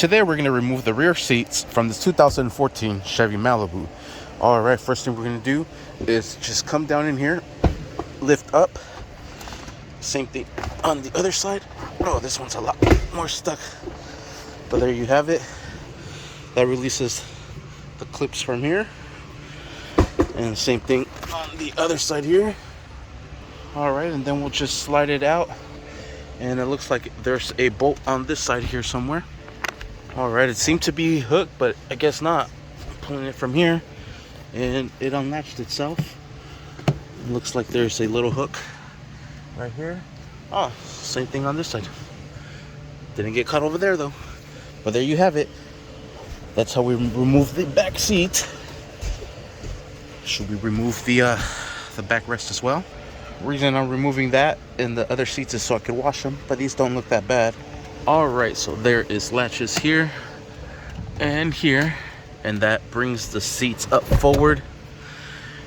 Today we're going to remove the rear seats from this 2014 Chevy Malibu. Alright, first thing we're going to do is just come down in here, lift up. Same thing on the other side. Oh, this one's a lot more stuck. But there you have it. That releases the clips from here. And same thing on the other side here. Alright, and then we'll just slide it out. And it looks like there's a bolt on this side here somewhere. Alright, it seemed to be hooked, but I guess not. I'm pulling it from here, and it unlatched itself. It looks like there's a little hook right here. Oh, same thing on this side. Didn't get caught over there though. But there you have it. That's how we remove the back seat. Should we remove the backrest as well? The reason I'm removing that and the other seats is so I can wash them, but these don't look that bad. Alright, so there is latches here and here, and that brings the seats up forward.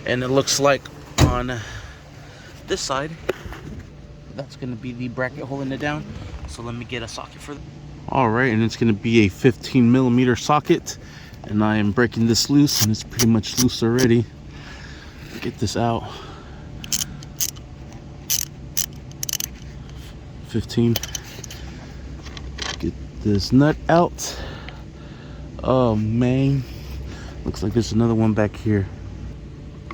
And it looks like on this side, that's going to be the bracket holding it down. So let me get a socket for that. Alright, and it's going to be a 15mm socket, and I am breaking this loose, and it's pretty much loose already. Get this out. 15. Get this nut out. Oh man, looks like there's another one back here.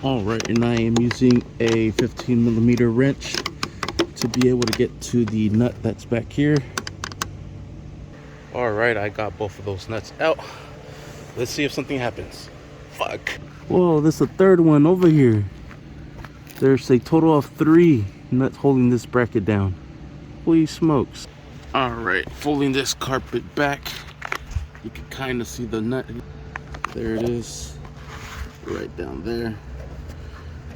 Alright, and I am using a 15mm wrench to be able to get to the nut that's back here. Alright, I got both of those nuts out. Let's see if something happens. Fuck. Whoa, there's a third one over here. There's a total of 3 nuts holding this bracket down. Holy smokes. Alright, folding this carpet back. You can kind of see the nut. There it is. Right down there.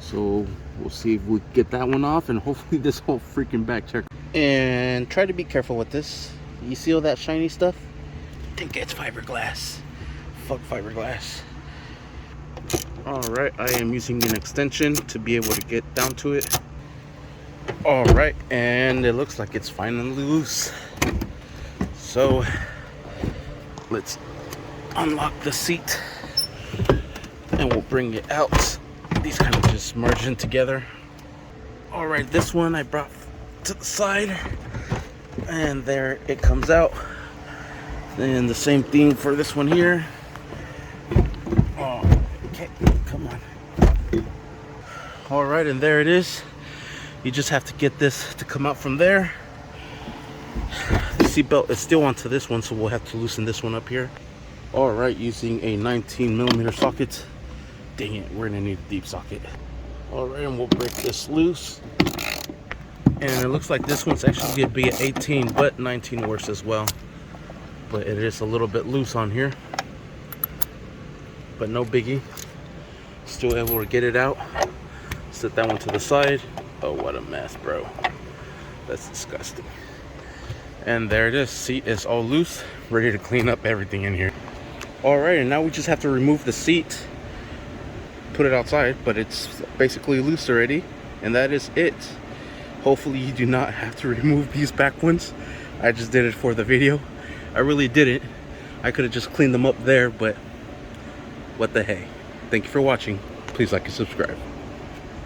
So we'll see if we get that one off, and hopefully this whole freaking back check. And try to be careful with this. You see all that shiny stuff? I think it's fiberglass. Fuck fiberglass. Alright, I am using an extension to be able to get down to it. Alright, and it looks like it's finally loose. So let's unlock the seat and we'll bring it out. These kind of just merge in together. Alright, this one I brought to the side, and there it comes out. And the same thing for this one here. Oh, okay, come on. Alright, and there it is. You just have to get this to come out from there. The seatbelt is still onto this one, so we'll have to loosen this one up here. Alright, using a 19mm socket. Dang it, we're gonna need a deep socket. Alright, and we'll break this loose. And it looks like this one's actually gonna be an 18, but 19 works as well. But it is a little bit loose on here. But no biggie. Still able to get it out. Set that one to the side. Oh, what a mess, bro. That's disgusting. And there it is. Seat is all loose, ready to clean up everything in here. Alright, and now we just have to remove the seat, put it outside, but it's basically loose already, and that is it. Hopefully you do not have to remove these back ones. I just did it for the video. I really didn't. I could have just cleaned them up there, but what the hey. Thank you for watching. Please like and subscribe.